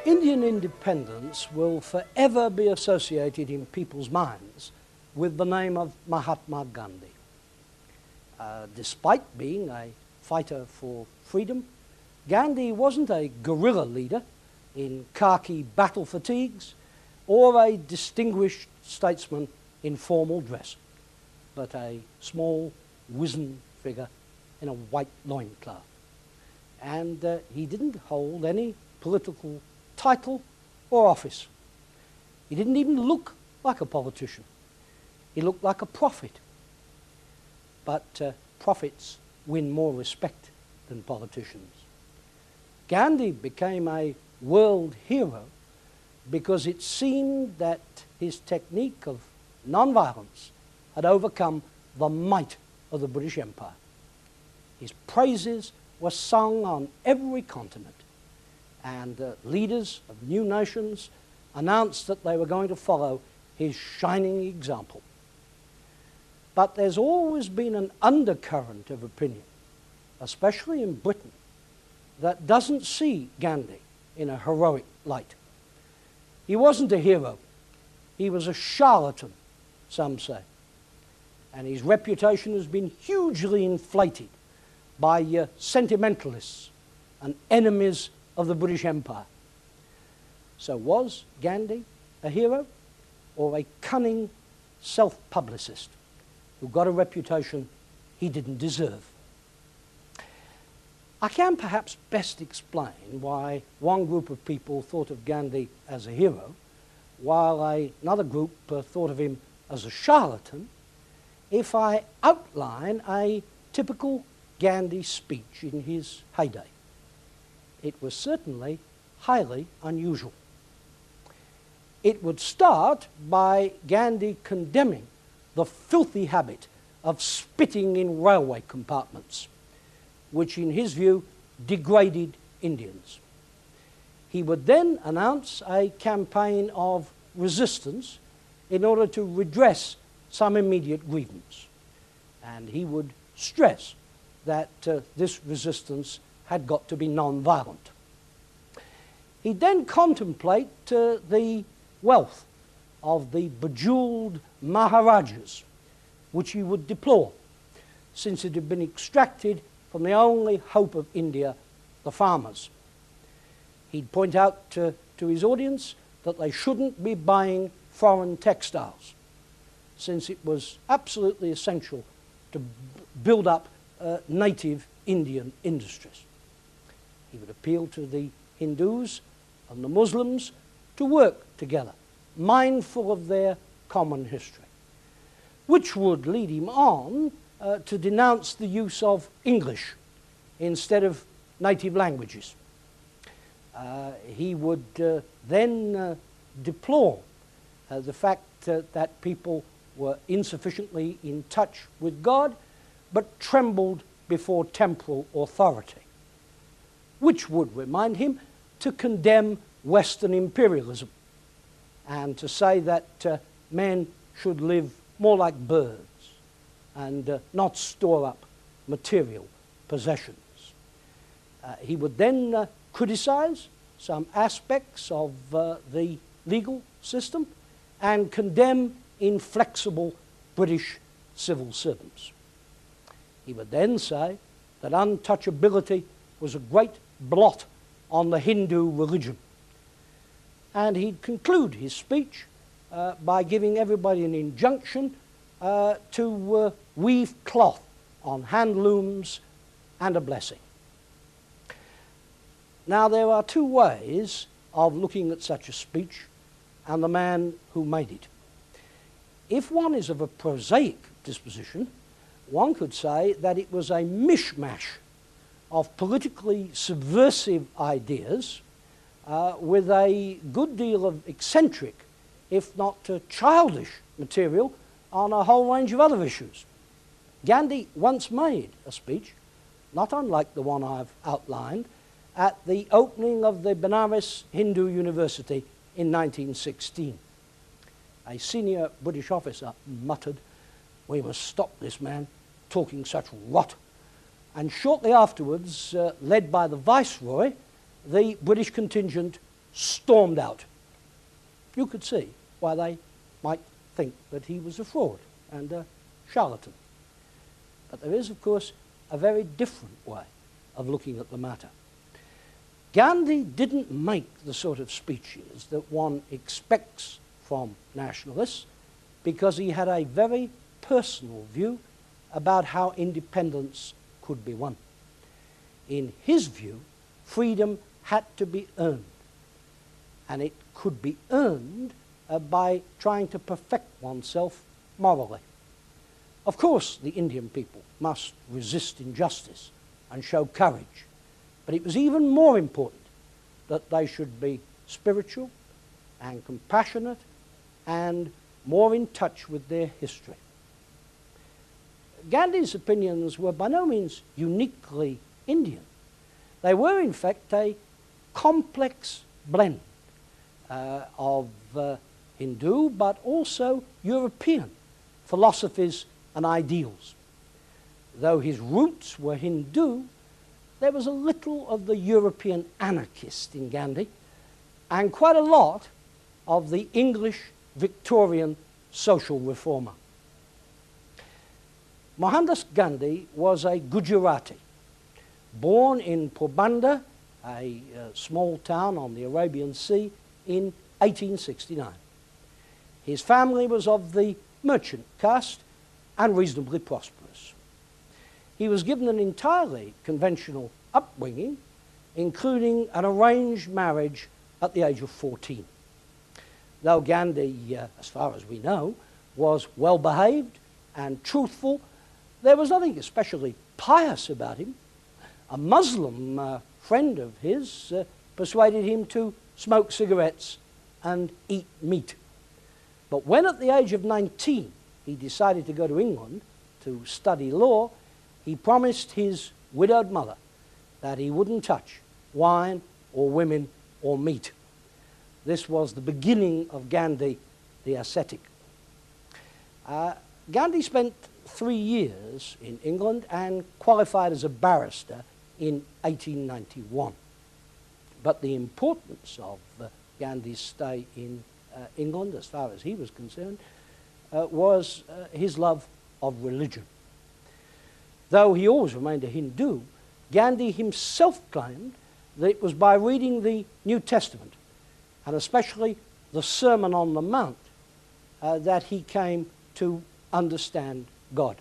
Indian independence will forever be associated in people's minds with the name of Mahatma Gandhi. Despite being a fighter for freedom, Gandhi wasn't a guerrilla leader in khaki battle fatigues or a distinguished statesman in formal dress, but a small, wizened figure in a white loincloth. And he didn't hold any political title or office. He didn't even look like a politician. He looked like a prophet. But prophets win more respect than politicians. Gandhi became a world hero because it seemed that his technique of non-violence had overcome the might of the British Empire. His praises were sung on every continent, and leaders of new nations announced that they were going to follow his shining example. But there's always been an undercurrent of opinion, especially in Britain, that doesn't see Gandhi in a heroic light. He wasn't a hero. He was a charlatan, some say. And his reputation has been hugely inflated by sentimentalists and enemies of the British Empire. So was Gandhi a hero or a cunning self-publicist who got a reputation he didn't deserve? I can perhaps best explain why one group of people thought of Gandhi as a hero, while another group thought of him as a charlatan, if I outline a typical Gandhi speech in his heyday. It was certainly highly unusual. It would start by Gandhi condemning the filthy habit of spitting in railway compartments, which in his view degraded Indians. He would then announce a campaign of resistance in order to redress some immediate grievance. And he would stress that this resistance had got to be non-violent. He'd then contemplate the wealth of the bejeweled Maharajas, which he would deplore, since it had been extracted from the only hope of India, the farmers. He'd point out to his audience that they shouldn't be buying foreign textiles, since it was absolutely essential to build up native Indian industries. He would appeal to the Hindus and the Muslims to work together, mindful of their common history, which would lead him on to denounce the use of English instead of native languages. He would then deplore the fact that people were insufficiently in touch with God, but trembled before temporal authority, which would remind him to condemn Western imperialism and to say that men should live more like birds and not store up material possessions. He would then criticize some aspects of the legal system and condemn inflexible British civil servants. He would then say that untouchability was a great blot on the Hindu religion. And he'd conclude his speech by giving everybody an injunction to weave cloth on hand looms and a blessing. Now, there are two ways of looking at such a speech and the man who made it. If one is of a prosaic disposition, one could say that it was a mishmash of politically subversive ideas with a good deal of eccentric, if not childish, material on a whole range of other issues. Gandhi once made a speech, not unlike the one I've outlined, at the opening of the Benares Hindu University in 1916. A senior British officer muttered, "We must stop this man talking such rot." And shortly afterwards, led by the Viceroy, the British contingent stormed out. You could see why they might think that he was a fraud and a charlatan. But there is, of course, a very different way of looking at the matter. Gandhi didn't make the sort of speeches that one expects from nationalists because he had a very personal view about how independence could be won. In his view, freedom had to be earned, and it could be earned by trying to perfect oneself morally. Of course, the Indian people must resist injustice and show courage, but it was even more important that they should be spiritual and compassionate and more in touch with their history. Gandhi's opinions were by no means uniquely Indian. They were, in fact, a complex blend of Hindu but also European philosophies and ideals. Though his roots were Hindu, there was a little of the European anarchist in Gandhi and quite a lot of the English Victorian social reformer. Mohandas Gandhi was a Gujarati, born in Porbandar, a small town on the Arabian Sea, in 1869. His family was of the merchant caste and reasonably prosperous. He was given an entirely conventional upbringing, including an arranged marriage at the age of 14. Though Gandhi, as far as we know, was well behaved and truthful, there was nothing especially pious about him. A Muslim friend of his persuaded him to smoke cigarettes and eat meat. But when at the age of 19 he decided to go to England to study law, he promised his widowed mother that he wouldn't touch wine or women or meat. This was the beginning of Gandhi the ascetic. Gandhi spent 3 years in England and qualified as a barrister in 1891. But the importance of Gandhi's stay in England, as far as he was concerned, was his love of religion. Though he always remained a Hindu, Gandhi himself claimed that it was by reading the New Testament, and especially the Sermon on the Mount, that he came to understand God.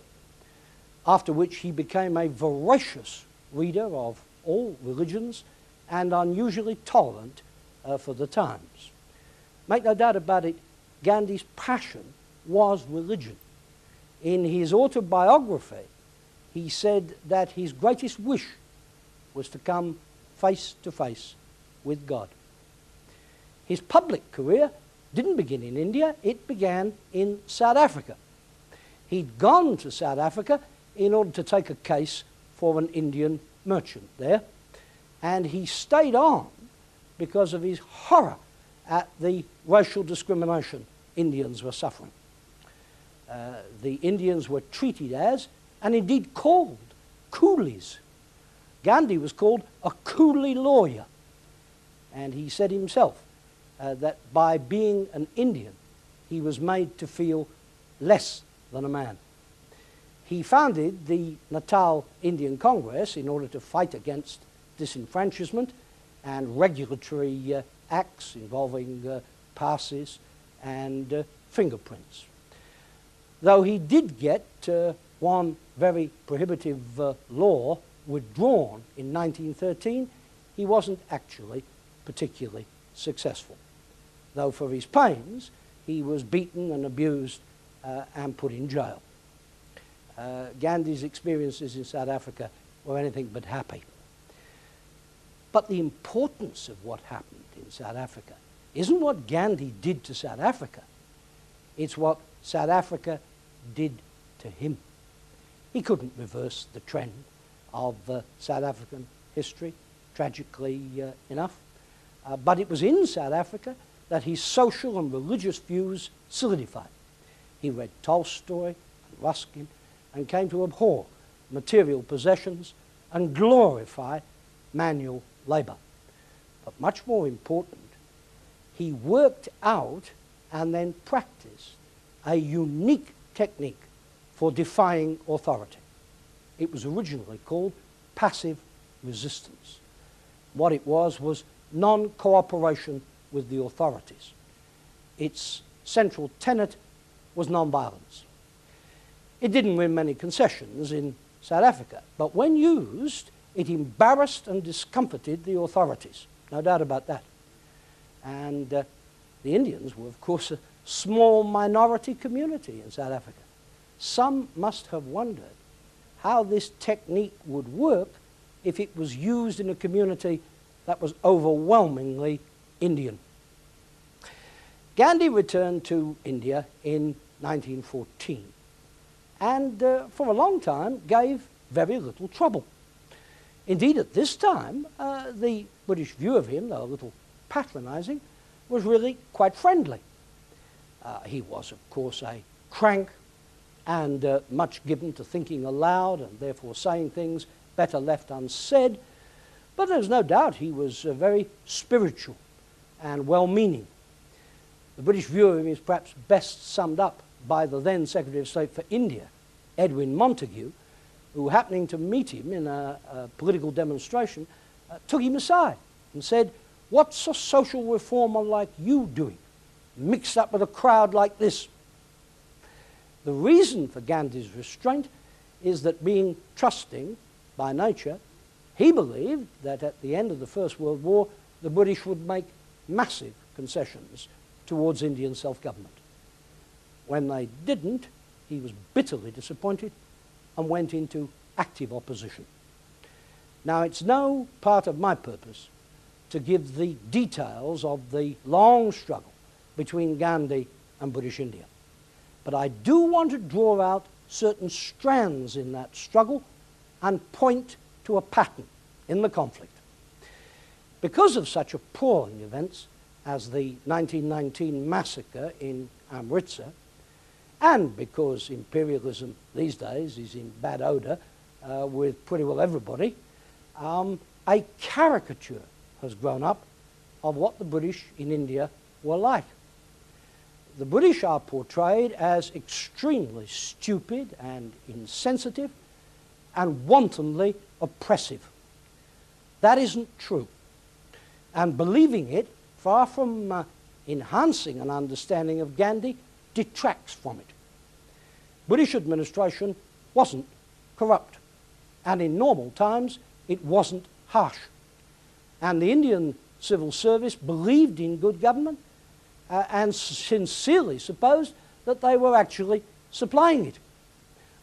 After which he became a voracious reader of all religions and unusually tolerant for the times. Make no doubt about it, Gandhi's passion was religion. In his autobiography, he said that his greatest wish was to come face to face with God. His public career didn't begin in India, it began in South Africa. He'd gone to South Africa in order to take a case for an Indian merchant there, and he stayed on because of his horror at the racial discrimination Indians were suffering. The Indians were treated as, and indeed called, coolies. Gandhi was called a coolie lawyer, and he said himself that by being an Indian, he was made to feel less than a man. He founded the Natal Indian Congress in order to fight against disenfranchisement and regulatory acts involving passes and fingerprints. Though he did get one very prohibitive law withdrawn in 1913, he wasn't actually particularly successful, though for his pains he was beaten and abused and put in jail. Gandhi's experiences in South Africa were anything but happy. But the importance of what happened in South Africa isn't what Gandhi did to South Africa, it's what South Africa did to him. He couldn't reverse the trend of South African history, tragically enough, but it was in South Africa that his social and religious views solidified. He read Tolstoy and Ruskin and came to abhor material possessions and glorify manual labour. But much more important, he worked out and then practiced a unique technique for defying authority. It was originally called passive resistance. What it was non-cooperation with the authorities. Its central tenet was non-violence. It didn't win many concessions in South Africa, but when used, it embarrassed and discomfited the authorities, no doubt about that. And the Indians were, of course, a small minority community in South Africa. Some must have wondered how this technique would work if it was used in a community that was overwhelmingly Indian. Gandhi returned to India in 1914 and for a long time gave very little trouble. Indeed, at this time, the British view of him, though a little patronising, was really quite friendly. He was, of course, a crank and much given to thinking aloud and therefore saying things better left unsaid, but there's no doubt he was very spiritual and well-meaning. The British view of him is perhaps best summed up by the then Secretary of State for India, Edwin Montagu, who, happening to meet him in a political demonstration, took him aside and said, "What's a social reformer like you doing, mixed up with a crowd like this?" The reason for Gandhi's restraint is that, being trusting by nature, he believed that at the end of the First World War, the British would make massive concessions towards Indian self-government. When they didn't, he was bitterly disappointed and went into active opposition. Now, it's no part of my purpose to give the details of the long struggle between Gandhi and British India, but I do want to draw out certain strands in that struggle and point to a pattern in the conflict. Because of such appalling events as the 1919 massacre in Amritsar, and because imperialism these days is in bad odour with pretty well everybody, a caricature has grown up of what the British in India were like. The British are portrayed as extremely stupid and insensitive and wantonly oppressive. That isn't true. And believing it, far from enhancing an understanding of Gandhi, detracts from it. British administration wasn't corrupt, and in normal times it wasn't harsh. And the Indian civil service believed in good government and sincerely supposed that they were actually supplying it.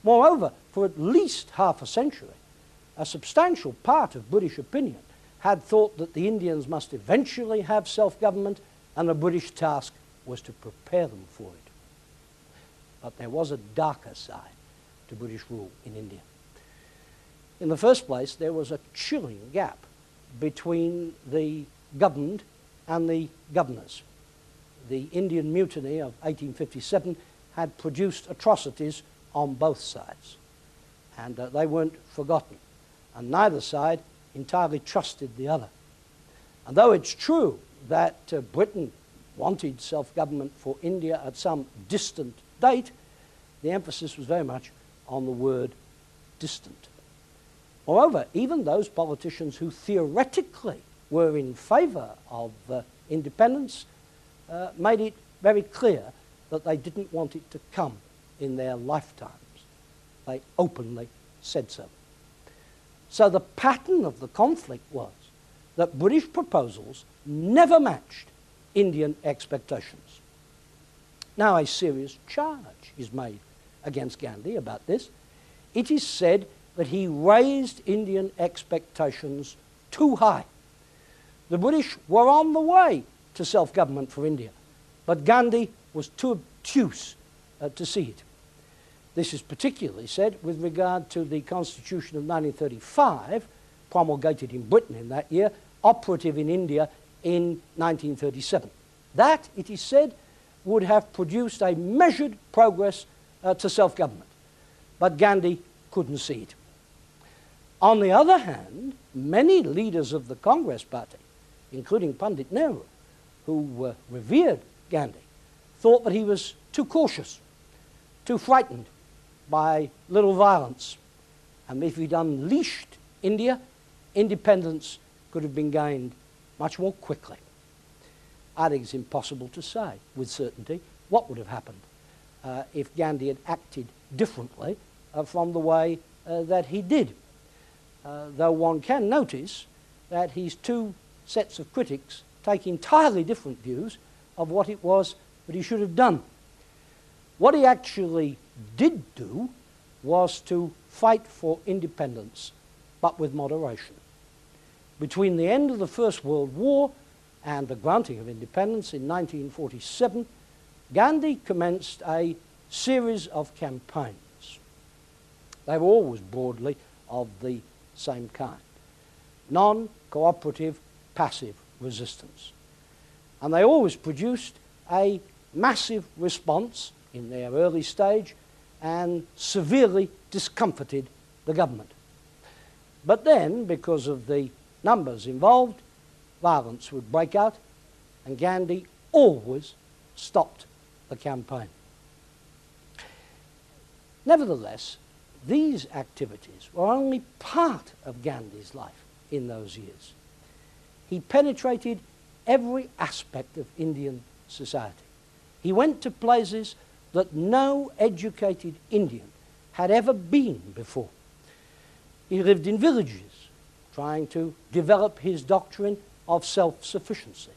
Moreover, for at least half a century, a substantial part of British opinion had thought that the Indians must eventually have self-government, and the British task was to prepare them for it. But there was a darker side to British rule in India. In the first place, there was a chilling gap between the governed and the governors. The Indian Mutiny of 1857 had produced atrocities on both sides, and they weren't forgotten, and neither side entirely trusted the other. And though it's true that Britain wanted self-government for India at some distant date, the emphasis was very much on the word distant. Moreover, even those politicians who theoretically were in favour of independence made it very clear that they didn't want it to come in their lifetimes. They openly said so. So the pattern of the conflict was that British proposals never matched Indian expectations. Now, a serious charge is made against Gandhi about this. It is said that he raised Indian expectations too high. The British were on the way to self-government for India, but Gandhi was too obtuse to see it. This is particularly said with regard to the Constitution of 1935, promulgated in Britain in that year, operative in India in 1937. That, it is said, would have produced a measured progress to self-government, but Gandhi couldn't see it. On the other hand, many leaders of the Congress party, including Pandit Nehru, who revered Gandhi, thought that he was too cautious, too frightened by little violence, and if he'd unleashed India, independence could have been gained much more quickly. I think it's impossible to say with certainty what would have happened if Gandhi had acted differently from the way that he did. Though one can notice that his two sets of critics take entirely different views of what it was that he should have done. What he actually did do was to fight for independence, but with moderation. Between the end of the First World War and the granting of independence in 1947, Gandhi commenced a series of campaigns. They were always broadly of the same kind: non-cooperative, passive resistance. And they always produced a massive response in their early stage and severely discomforted the government. But then, because of the numbers involved, violence would break out, and Gandhi always stopped the campaign. Nevertheless, these activities were only part of Gandhi's life in those years. He penetrated every aspect of Indian society. He went to places that no educated Indian had ever been before. He lived in villages, trying to develop his doctrine of self-sufficiency.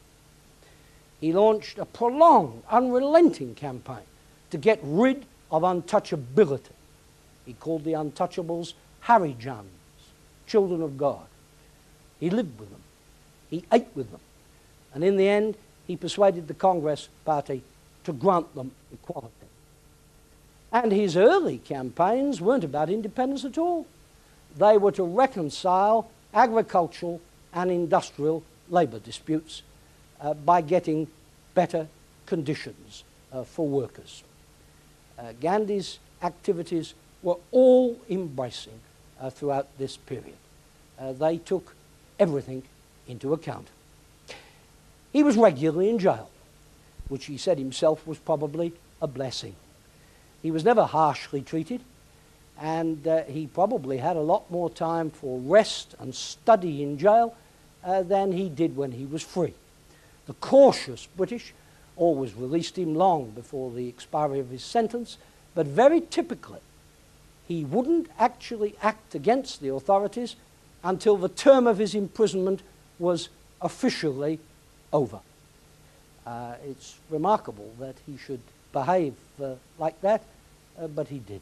He launched a prolonged, unrelenting campaign to get rid of untouchability. He called the untouchables Harijans, children of God. He lived with them. He ate with them. And in the end, he persuaded the Congress party to grant them equality. And his early campaigns weren't about independence at all. They were to reconcile agricultural and industrial labor disputes by getting better conditions for workers. Gandhi's activities were all embracing throughout this period. They took everything into account. He was regularly in jail, which he said himself was probably a blessing. He was never harshly treated, and he probably had a lot more time for rest and study in jail than he did when he was free. The cautious British always released him long before the expiry of his sentence, but very typically, he wouldn't actually act against the authorities until the term of his imprisonment was officially over. It's remarkable that he should behave like that, but he did.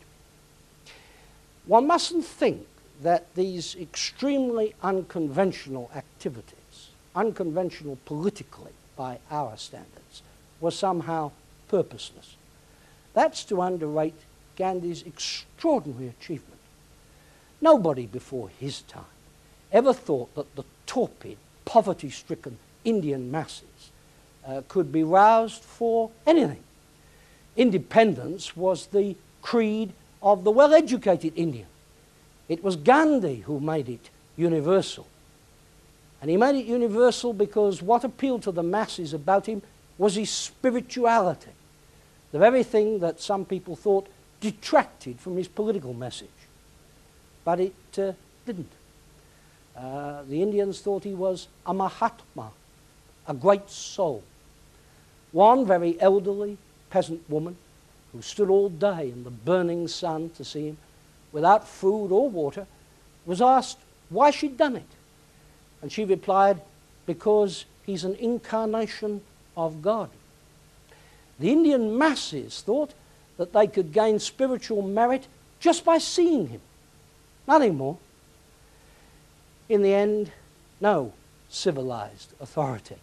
One mustn't think that these extremely unconventional activities, unconventional politically by our standards, were somehow purposeless. That's to underrate Gandhi's extraordinary achievement. Nobody before his time ever thought that the torpid, poverty-stricken Indian masses could be roused for anything. Independence was the creed of the well-educated Indian. It was Gandhi who made it universal. And he made it universal because what appealed to the masses about him was his spirituality, the very thing that some people thought detracted from his political message. But it didn't. The Indians thought he was a Mahatma, a great soul. One very elderly peasant woman who stood all day in the burning sun to see him, without food or water, was asked why she'd done it. And she replied, because he's an incarnation of God. The Indian masses thought that they could gain spiritual merit just by seeing him, nothing more. In the end, no civilized authority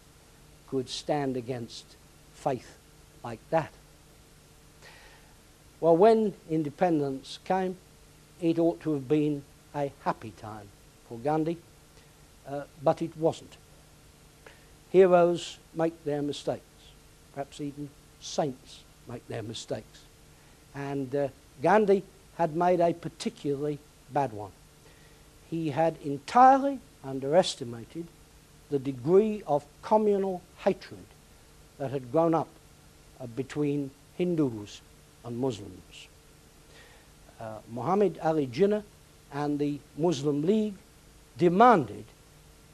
could stand against faith like that. Well, when independence came, it ought to have been a happy time for Gandhi, but it wasn't. Heroes make their mistakes, perhaps even saints make their mistakes. And Gandhi had made a particularly bad one. He had entirely underestimated the degree of communal hatred that had grown up between Hindus and Muslims. Muhammad Ali Jinnah and the Muslim League demanded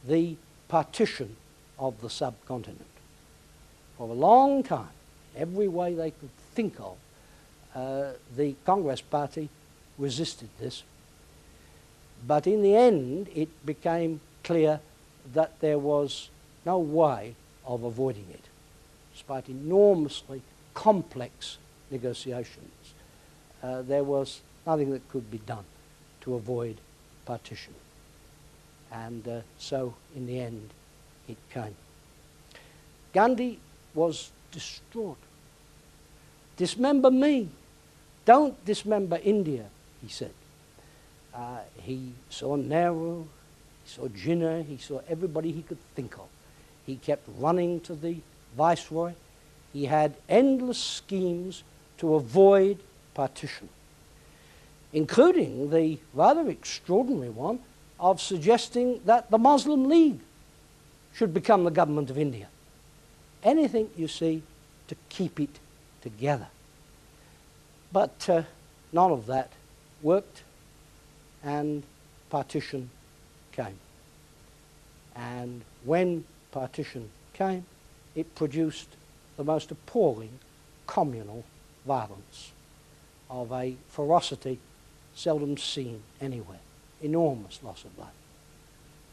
the partition of the subcontinent. For a long time, every way they could think of, the Congress Party resisted this. But in the end, it became clear that there was no way of avoiding it, despite enormously complex negotiations. There was nothing that could be done to avoid partition. And so, in the end, it came. Gandhi was distraught. Dismember me. Don't dismember India, he said. He saw Nehru, he saw Jinnah, he saw everybody he could think of. He kept running to the Viceroy. He had endless schemes to avoid partition, including the rather extraordinary one of suggesting that the Muslim League should become the government of India. Anything, you see, to keep it together. But none of that worked, and partition came. And when partition came, it produced the most appalling communal violence of a ferocity seldom seen anywhere. Enormous loss of life.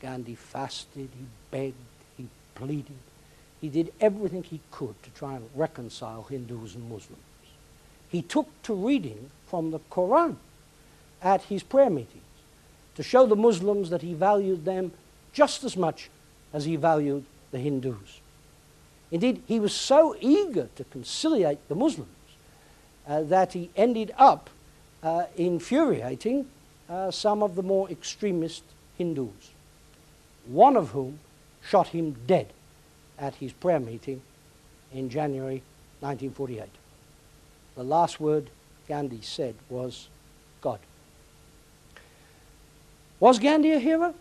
Gandhi fasted, he begged, he pleaded. He did everything he could to try and reconcile Hindus and Muslims. He took to reading from the Quran at his prayer meetings to show the Muslims that he valued them just as much as he valued the Hindus. Indeed, he was so eager to conciliate the Muslims that he ended up infuriating some of the more extremist Hindus, one of whom shot him dead at his prayer meeting in January 1948. The last word Gandhi said was, God. Was Gandhi a hero?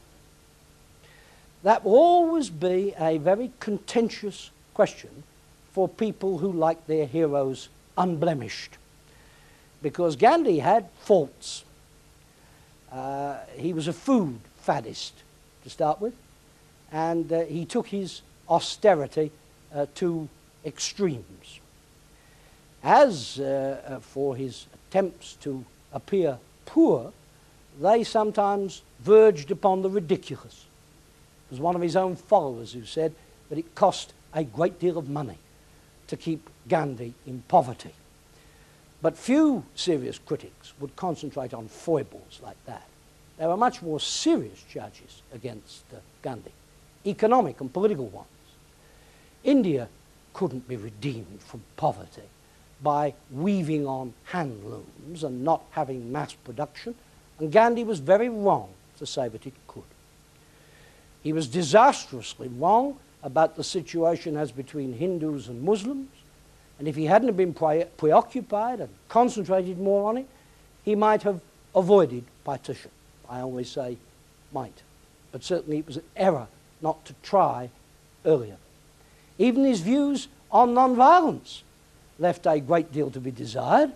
That will always be a very contentious question for people who like their heroes unblemished, because Gandhi had faults. He was a food faddist, to start with, and he took his austerity to extremes. As for his attempts to appear poor, they sometimes verged upon the ridiculous. It was one of his own followers who said that it cost a great deal of money to keep Gandhi in poverty. But few serious critics would concentrate on foibles like that. There were much more serious charges against Gandhi, economic and political ones. India couldn't be redeemed from poverty by weaving on hand looms and not having mass production, and Gandhi was very wrong to say that it could. He was disastrously wrong about the situation as between Hindus and Muslims, and if he hadn't been preoccupied and concentrated more on it, he might have avoided partition. I only say might, but certainly it was an error not to try earlier. Even his views on non-violence left a great deal to be desired.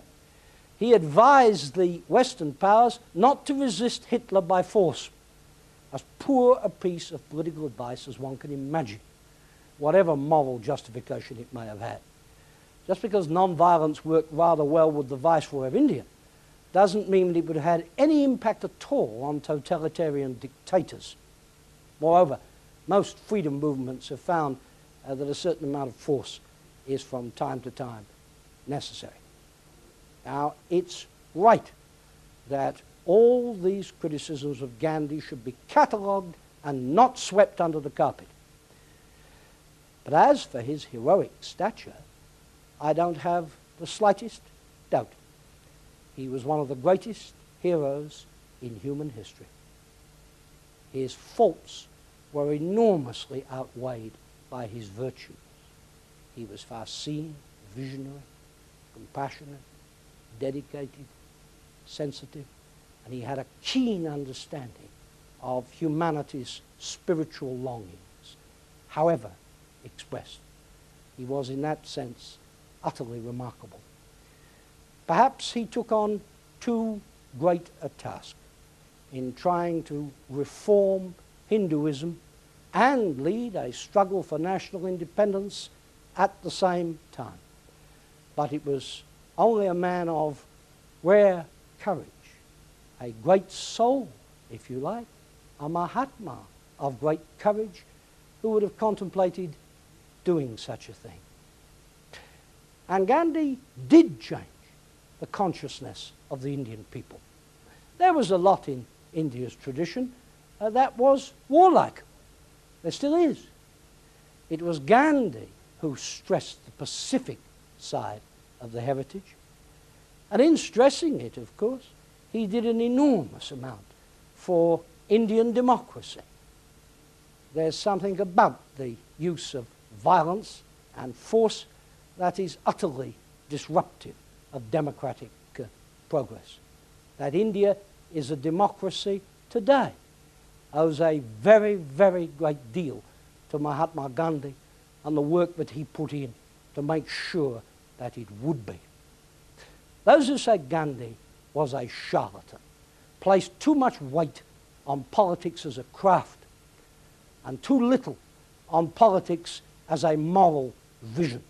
He advised the Western powers not to resist Hitler by force. As poor a piece of political advice as one can imagine, whatever moral justification it may have had. Just because non-violence worked rather well with the Viceroy of India doesn't mean that it would have had any impact at all on totalitarian dictators. Moreover, most freedom movements have found that a certain amount of force is from time to time necessary. Now, it's right that all these criticisms of Gandhi should be catalogued and not swept under the carpet. But as for his heroic stature, I don't have the slightest doubt. He was one of the greatest heroes in human history. His faults were enormously outweighed by his virtues. He was far-seeing, visionary, compassionate, dedicated, sensitive, and he had a keen understanding of humanity's spiritual longings, however expressed. He was, in that sense, utterly remarkable. Perhaps he took on too great a task in trying to reform Hinduism and lead a struggle for national independence at the same time. But it was only a man of rare courage, a great soul, if you like, a Mahatma of great courage, who would have contemplated doing such a thing. And Gandhi did change the consciousness of the Indian people. There was a lot in India's tradition that was warlike. There still is. It was Gandhi who stressed the Pacific side of the heritage. And in stressing it, of course, he did an enormous amount for Indian democracy. There's something about the use of violence and force that is utterly disruptive of democratic progress. That India is a democracy today owes a very, very great deal to Mahatma Gandhi and the work that he put in to make sure that it would be. Those who say Gandhi was a charlatan placed too much weight on politics as a craft and too little on politics as a moral vision.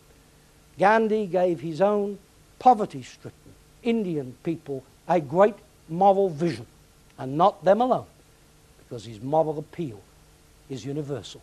Gandhi gave his own poverty-stricken Indian people a great moral vision, and not them alone, because his moral appeal is universal.